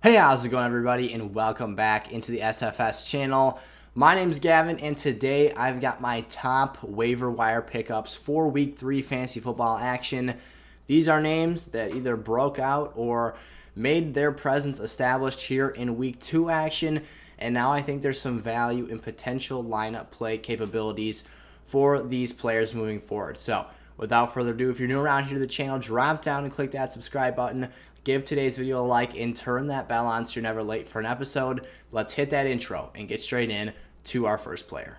Hey, how's it going, everybody, and welcome back into the SFS channel. My name's Gavin, and today I've got my top waiver wire pickups for Week 3 fantasy football action. These are names that either broke out or made their presence established here in Week 2 action, and now I think there's some value in potential lineup play capabilities for these players moving forward. So, without further ado, if you're new around here to the channel, drop down and click that subscribe button. Give today's video a like and turn that bell on so you're never late for an episode. Let's hit that intro and get straight in to our first player.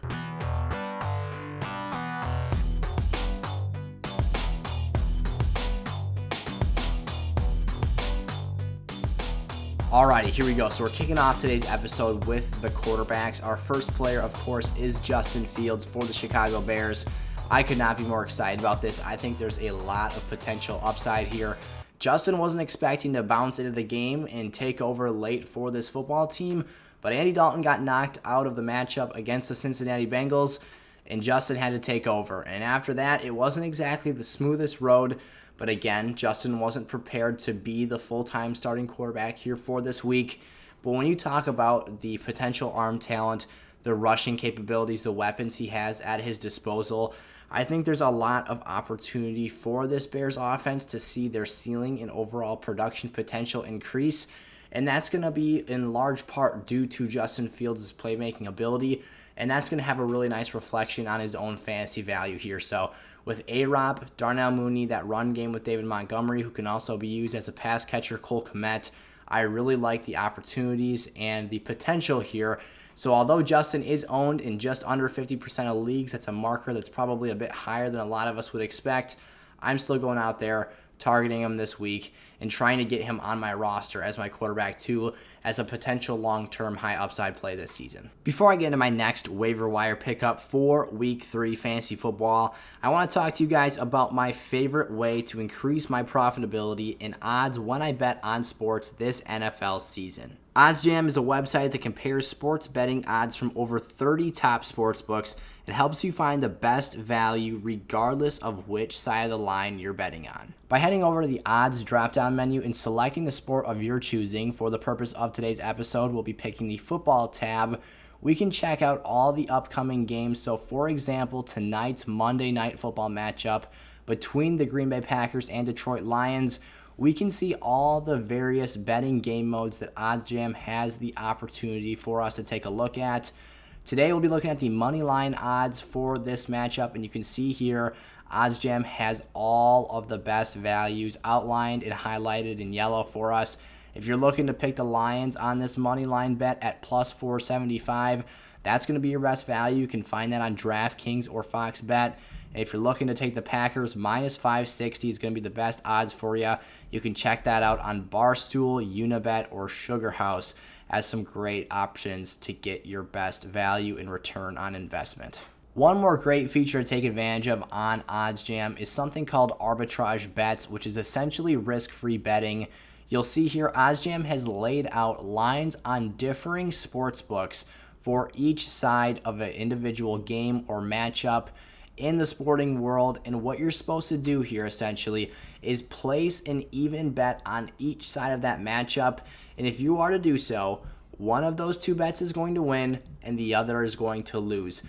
Alrighty, here we go. So we're kicking off today's episode with the quarterbacks. Our first player, of course, is Justin Fields for the Chicago Bears. I could not be more excited about this. I think there's a lot of potential upside here. Justin wasn't expecting to bounce into the game and take over late for this football team, but Andy Dalton got knocked out of the matchup against the Cincinnati Bengals, and Justin had to take over. And after that, it wasn't exactly the smoothest road, but again, Justin wasn't prepared to be the full-time starting quarterback here for this week. But when you talk about the potential arm talent, the rushing capabilities, the weapons he has at his disposal, I think there's a lot of opportunity for this Bears offense to see their ceiling and overall production potential increase, and that's going to be in large part due to Justin Fields' playmaking ability, and that's going to have a really nice reflection on his own fantasy value here. So with A-Rob, Darnell Mooney, that run game with David Montgomery, who can also be used as a pass catcher, Cole Kmet, I really like the opportunities and the potential here. So although Justin is owned in just under 50% of leagues, that's a marker that's probably a bit higher than a lot of us would expect. I'm still going out there, targeting him this week, and trying to get him on my roster as my quarterback too, as a potential long-term high upside play this season. Before I get into my next waiver wire pickup for Week 3 fantasy football, I want to talk to you guys about my favorite way to increase my profitability in odds when I bet on sports this NFL season. OddsJam is a website that compares sports betting odds from over 30 top sports books and helps you find the best value regardless of which side of the line you're betting on. By heading over to the odds drop-down menu and selecting the sport of your choosing, for the purpose of today's episode, we'll be picking the football tab. We can check out all the upcoming games. So for example, tonight's Monday Night Football matchup between the Green Bay Packers and Detroit Lions, we can see all the various betting game modes that OddsJam has the opportunity for us to take a look at. Today we'll be looking at the money line odds for this matchup, and you can see here OddsJam has all of the best values outlined and highlighted in yellow for us. If you're looking to pick the Lions on this money line bet at plus 475, that's going to be your best value. You can find that on DraftKings or Fox Bet. And if you're looking to take the Packers, minus 560 is going to be the best odds for you. You can check that out on Barstool, Unibet, or Sugar House as some great options to get your best value and return on investment. One more great feature to take advantage of on OddsJam is something called arbitrage bets, which is essentially risk-free betting. You'll see here OddsJam has laid out lines on differing sports books for each side of an individual game or matchup in the sporting world, and what you're supposed to do here essentially is place an even bet on each side of that matchup, and if you are to do so, one of those two bets is going to win and the other is going to lose.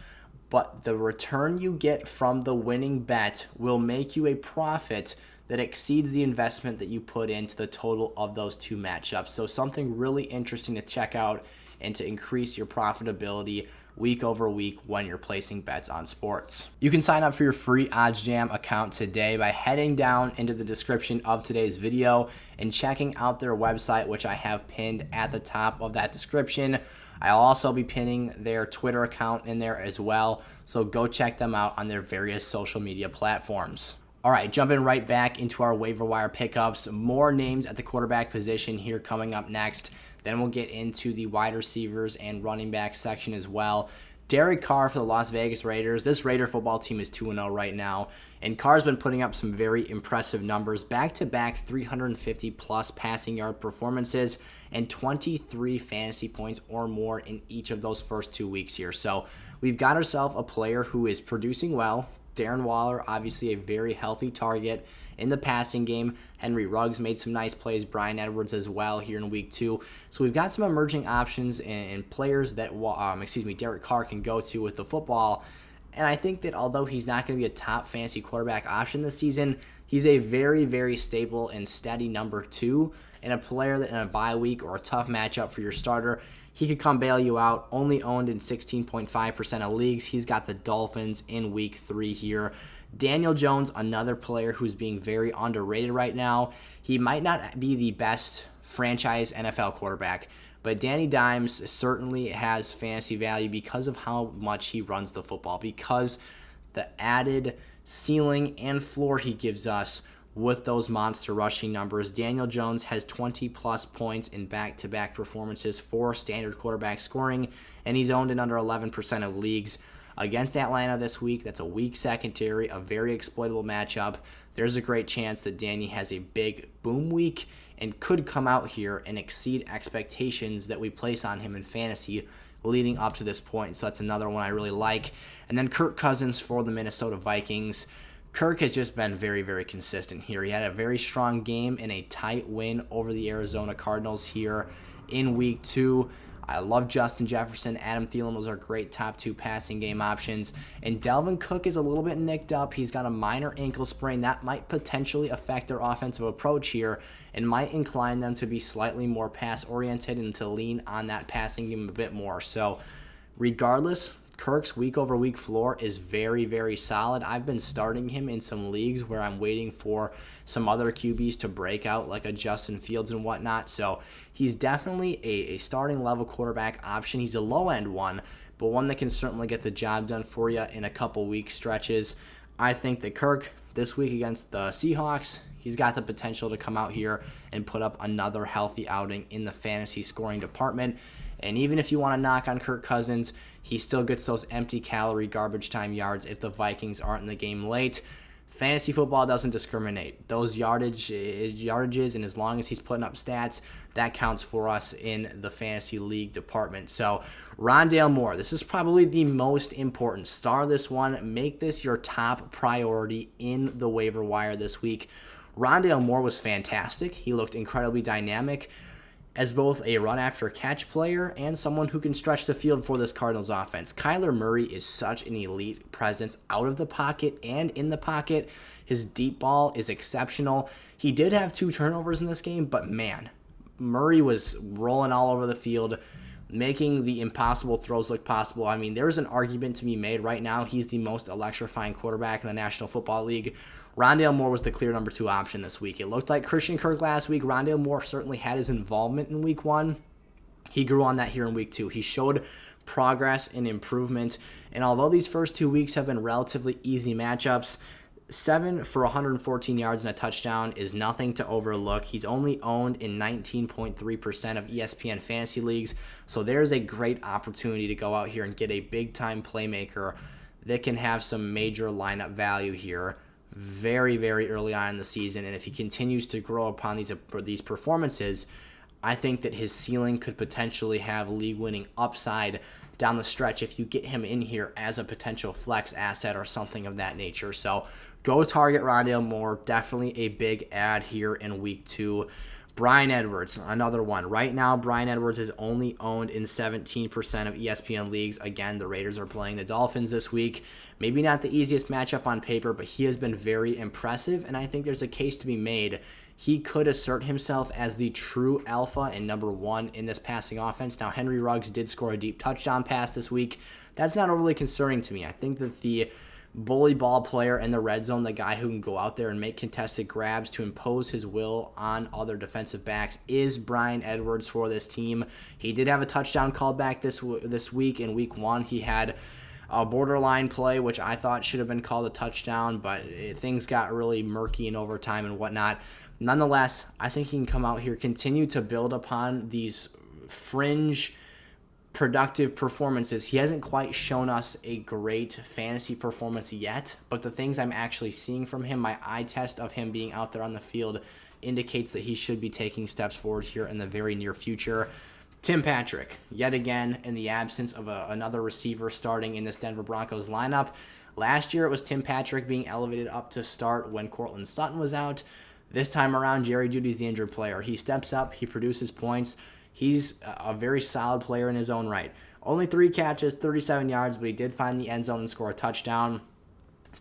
But the return you get from the winning bet will make you a profit that exceeds the investment that you put into the total of those two matchups. So something really interesting to check out and to increase your profitability week over week when you're placing bets on sports. You can sign up for your free OddsJam account today by heading down into the description of today's video and checking out their website, which I have pinned at the top of that description. I'll also be pinning their Twitter account in there as well, so go check them out on their various social media platforms. All right, jumping right back into our waiver wire pickups. More names at the quarterback position here coming up next. Then we'll get into the wide receivers and running back section as well. Derek Carr for the Las Vegas Raiders. This Raider football team is 2-0 right now, and Carr's been putting up some very impressive numbers. Back-to-back 350-plus passing yard performances and 23 fantasy points or more in each of those first 2 weeks here. So we've got ourselves a player who is producing well, Darren Waller, obviously a very healthy target in the passing game. Henry Ruggs made some nice plays. Bryan Edwards as well here in week 2. So we've got some emerging options and players that, Derek Carr can go to with the football. And I think that although he's not going to be a top fantasy quarterback option this season, he's a very, very stable and steady number 2 and a player that in a bye week or a tough matchup for your starter, he could come bail you out. Only owned in 16.5% of leagues. He's got the Dolphins in week 3 here. Daniel Jones, another player who's being very underrated right now. He might not be the best franchise NFL quarterback, but Danny Dimes certainly has fantasy value because of how much he runs the football, because the added ceiling and floor he gives us with those monster rushing numbers. Daniel Jones has 20-plus points in back-to-back performances for standard quarterback scoring, and he's owned in under 11% of leagues. Against Atlanta this week, that's a weak secondary, a very exploitable matchup. There's a great chance that Danny has a big boom week and could come out here and exceed expectations that we place on him in fantasy leading up to this point. So that's another one I really like. And then Kirk Cousins for the Minnesota Vikings. Kirk has just been very, very consistent here. He had a very strong game and a tight win over the Arizona Cardinals here in week 2. I love Justin Jefferson. Adam Thielen, those are great top 2 passing game options. And Dalvin Cook is a little bit nicked up. He's got a minor ankle sprain. That might potentially affect their offensive approach here and might incline them to be slightly more pass-oriented and to lean on that passing game a bit more. So regardless, Kirk's week-over-week floor is very, very solid. I've been starting him in some leagues where I'm waiting for some other QBs to break out, like a Justin Fields and whatnot. So he's definitely a starting level quarterback option. He's a low-end one, but one that can certainly get the job done for you in a couple week stretches. I think that Kirk, this week against the Seahawks, he's got the potential to come out here and put up another healthy outing in the fantasy scoring department. And even if you want to knock on Kirk Cousins, he still gets those empty calorie garbage time yards if the Vikings aren't in the game late. Fantasy football doesn't discriminate. Those yardages, and as long as he's putting up stats, that counts for us in the fantasy league department. So Rondale Moore, this is probably the most important. Star this one. Make this your top priority in the waiver wire this week. Rondale Moore was fantastic. He looked incredibly dynamic as both a run-after-catch player and someone who can stretch the field for this Cardinals offense. Kyler Murray is such an elite presence out of the pocket and in the pocket. His deep ball is exceptional. He did have 2 turnovers in this game, but man, Murray was rolling all over the field, making the impossible throws look possible. I mean, there's an argument to be made right now. He's the most electrifying quarterback in the National Football League. Rondale Moore was the clear number 2 option this week. It looked like Christian Kirk last week. Rondale Moore certainly had his involvement in week 1. He grew on that here in week 2. He showed progress and improvement. And although these first 2 weeks have been relatively easy matchups, 7 for 114 yards and a touchdown is nothing to overlook. He's only owned in 19.3% of ESPN fantasy leagues. So there's a great opportunity to go out here and get a big-time playmaker that can have some major lineup value here very, very early on in the season. And if he continues to grow upon these performances, I think that his ceiling could potentially have league-winning upside down the stretch if you get him in here as a potential flex asset or something of that nature. So go target Rondale Moore. Definitely a big add here in week 2. Bryan Edwards, another one. Right now, Bryan Edwards is only owned in 17% of ESPN leagues. Again, the Raiders are playing the Dolphins this week. Maybe not the easiest matchup on paper, but he has been very impressive, and I think there's a case to be made. He could assert himself as the true alpha and number 1 in this passing offense. Now, Henry Ruggs did score a deep touchdown pass this week. That's not overly concerning to me. I think that the bully ball player in the red zone, the guy who can go out there and make contested grabs to impose his will on other defensive backs, is Bryan Edwards for this team. He did have a touchdown called back this week. In week 1, he had a borderline play, which I thought should have been called a touchdown, but things got really murky in overtime and whatnot. Nonetheless, I think he can come out here, continue to build upon these fringe productive performances. He hasn't quite shown us a great fantasy performance yet, but the things I'm actually seeing from him, my eye test of him being out there on the field, indicates that he should be taking steps forward here in the very near future. Tim Patrick, yet again, in the absence of another receiver starting in this Denver Broncos lineup, Last year, it was Tim Patrick being elevated up to start when Courtland Sutton was out. This time around, Jerry Jeudy's the injured player. He steps up, he produces points. He's a very solid player in his own right. Only 3 catches, 37 yards, but he did find the end zone and score a touchdown.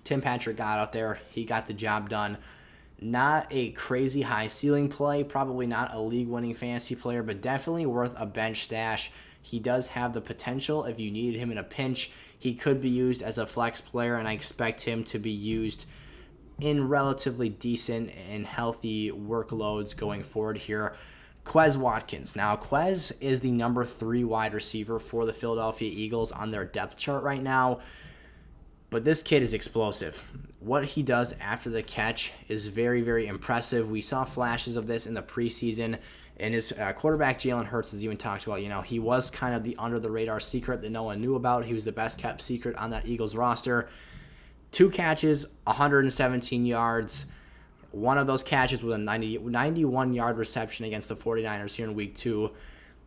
Tim Patrick got out there. He got the job done. Not a crazy high ceiling play, probably not a league-winning fantasy player, but definitely worth a bench stash. He does have the potential. If you needed him in a pinch, he could be used as a flex player, and I expect him to be used in relatively decent and healthy workloads going forward here. Quez Watkins. Now, Quez is the number 3 wide receiver for the Philadelphia Eagles on their depth chart right now, but this kid is explosive. What he does after the catch is very, very impressive. We saw flashes of this in the preseason, and his quarterback, Jalen Hurts, has even talked about, he was kind of the under-the-radar secret that no one knew about. He was the best-kept secret on that Eagles roster. 2 catches, 117 yards. One of those catches was a 91-yard reception against the 49ers here in Week 2.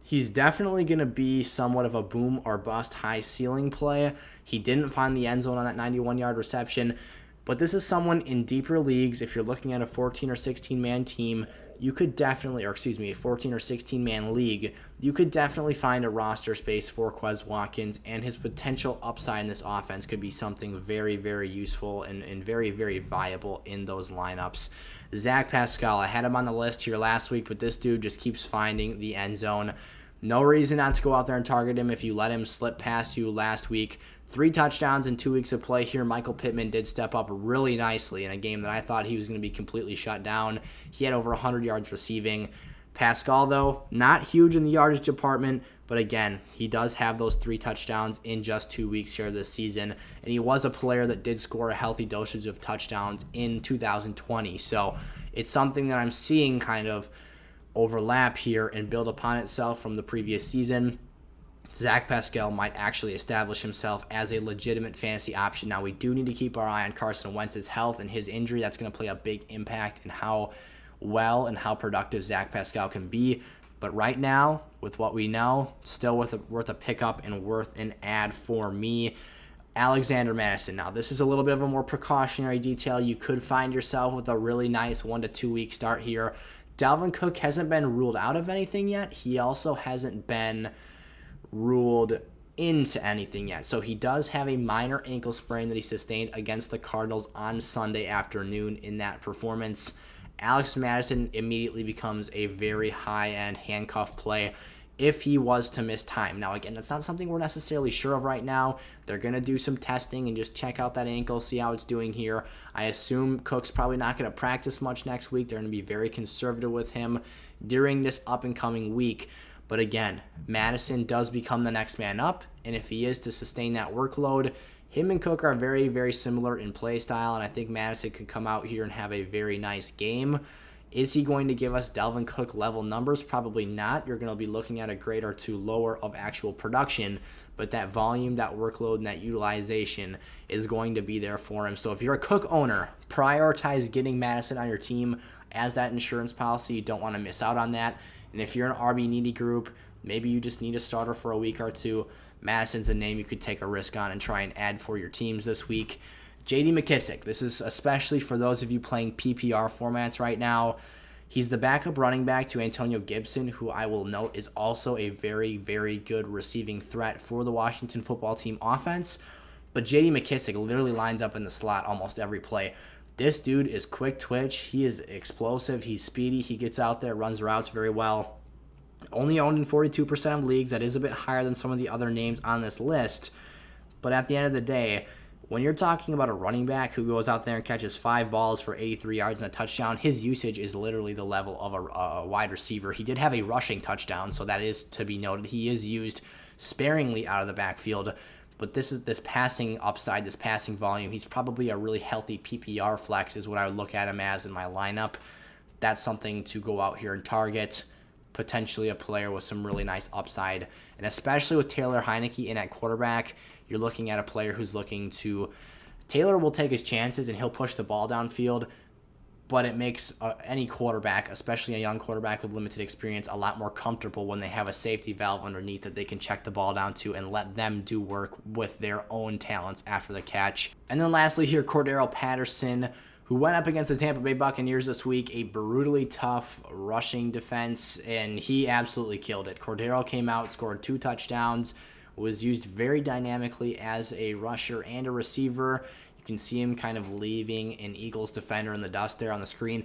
He's definitely going to be somewhat of a boom or bust high ceiling play. He didn't find the end zone on that 91-yard reception, but this is someone in deeper leagues. If you're looking at a 14 or 16-man team, you could definitely, a 14 or 16-man league, you could definitely find a roster space for Quez Watkins, and his potential upside in this offense could be something very, very useful and very, very viable in those lineups. Zach Pascal, I had him on the list here last week, but this dude just keeps finding the end zone. No reason not to go out there and target him if you let him slip past you last week. 3 touchdowns in 2 weeks of play here. Michael Pittman did step up really nicely in a game that I thought he was going to be completely shut down. He had over 100 yards receiving. Pascal, though, not huge in the yardage department, but again, he does have those 3 touchdowns in just 2 weeks here this season, and he was a player that did score a healthy dosage of touchdowns in 2020. So it's something that I'm seeing kind of overlap here and build upon itself from the previous season. Zach Pascal might actually establish himself as a legitimate fantasy option. Now, we do need to keep our eye on Carson Wentz's health and his injury. That's going to play a big impact in how well and how productive Zach Pascal can be. But right now, with what we know, still worth a pickup and worth an add for me. Alexander Mattison. Now, this is a little bit of a more precautionary detail. You could find yourself with a really nice 1 to 2 week start here. Dalvin Cook hasn't been ruled out of anything yet. He also hasn't been ruled into anything yet. So he does have a minor ankle sprain that he sustained against the Cardinals on Sunday afternoon in that performance. Alex Mattison immediately becomes a very high-end handcuff play if he was to miss time. Now, again, that's not something we're necessarily sure of right now. They're going to do some testing and just check out that ankle, see how it's doing here. I assume Cook's probably not going to practice much next week. They're going to be very conservative with him during this up-and-coming week. But again, Mattison does become the next man up, and if he is to sustain that workload, him and Cook are very, very similar in play style, and I think Mattison could come out here and have a very nice game. Is he going to give us Dalvin Cook level numbers? Probably not. You're going to be looking at a grade or 2 lower of actual production, but that volume, that workload, and that utilization is going to be there for him. So if you're a Cook owner, prioritize getting Mattison on your team as that insurance policy. You don't want to miss out on that. And if you're an RB needy group, maybe you just need a starter for a week or 2, Mattison's a name you could take a risk on and try and add for your teams this week. J.D. McKissic, this is especially for those of you playing PPR formats right now. He's the backup running back to Antonio Gibson, who I will note is also a very, very good receiving threat for the Washington football team offense. But J.D. McKissic literally lines up in the slot almost every play. This dude is quick twitch. He is explosive. He's speedy. He gets out there, runs routes very well. Only owned in 42% of leagues. That is a bit higher than some of the other names on this list. But at the end of the day, when you're talking about a running back who goes out there and catches 5 balls for 83 yards and a touchdown, his usage is literally the level of a wide receiver. He did have a rushing touchdown, so that is to be noted. He is used sparingly out of the backfield. But this passing upside, this passing volume, he's probably a really healthy PPR flex is what I would look at him as in my lineup. That's something to go out here and target. Potentially a player with some really nice upside. And especially with Taylor Heineke in at quarterback, you're looking at a player who's looking to... Taylor will take his chances and he'll push the ball downfield. but it makes any quarterback, especially a young quarterback with limited experience, a lot more comfortable when they have a safety valve underneath that they can check the ball down to and let them do work with their own talents after the catch. And then lastly here, Cordarrelle Patterson, who went up against the Tampa Bay Buccaneers this week, a brutally tough rushing defense, and he absolutely killed it. Cordarrelle came out, scored 2 touchdowns, was used very dynamically as a rusher and a receiver. You can see him kind of leaving an Eagles defender in the dust there on the screen.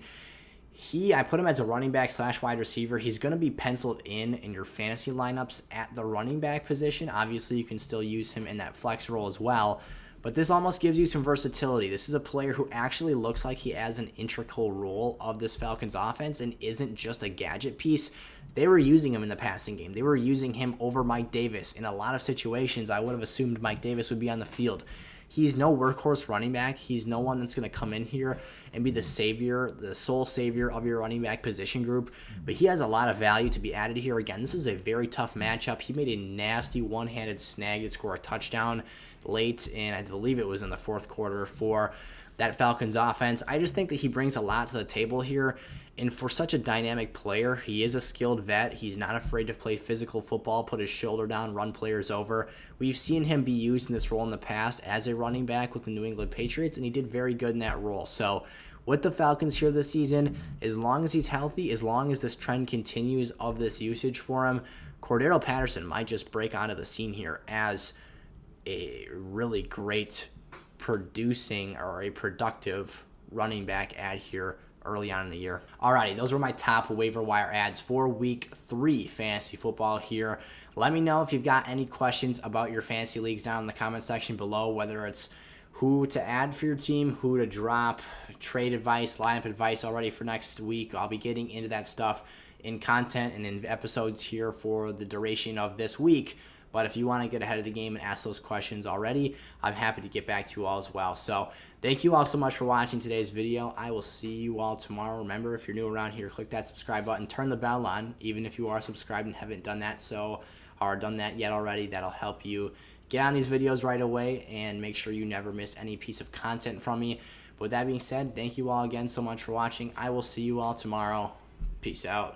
I put him as a running back / wide receiver. He's going to be penciled in your fantasy lineups at the running back position. Obviously, you can still use him in that flex role as well, but this almost gives you some versatility. This is a player who actually looks like he has an integral role of this Falcons offense and isn't just a gadget piece. They were using him in the passing game. They were using him over Mike Davis. In a lot of situations, I would have assumed Mike Davis would be on the field. He's no workhorse running back. He's no one that's going to come in here and be the savior, the sole savior of your running back position group. But he has a lot of value to be added here. Again, this is a very tough matchup. He made a nasty one-handed snag to score a touchdown late, and I believe it was in the 4th quarter for that Falcons offense. I just think that he brings a lot to the table here. And for such a dynamic player, he is a skilled vet. He's not afraid to play physical football, put his shoulder down, run players over. We've seen him be used in this role in the past as a running back with the New England Patriots, and he did very good in that role. So with the Falcons here this season, as long as he's healthy, as long as this trend continues of this usage for him, Cordarrelle Patterson might just break onto the scene here as a really great producing or a productive running back ad here early on in the year. Alrighty, those were my top waiver wire ads for week 3 fantasy football here. Let me know if you've got any questions about your fantasy leagues down in the comment section below, whether it's who to add for your team, who to drop, trade advice, lineup advice already for next week. I'll be getting into that stuff in content and in episodes here for the duration of this week. But if you want to get ahead of the game and ask those questions already, I'm happy to get back to you all as well. So thank you all so much for watching today's video. I will see you all tomorrow. Remember, if you're new around here, click that subscribe button, turn the bell on, even if you are subscribed and haven't done that yet already. That'll help you get on these videos right away and make sure you never miss any piece of content from me. But with that being said, thank you all again so much for watching. I will see you all tomorrow. Peace out.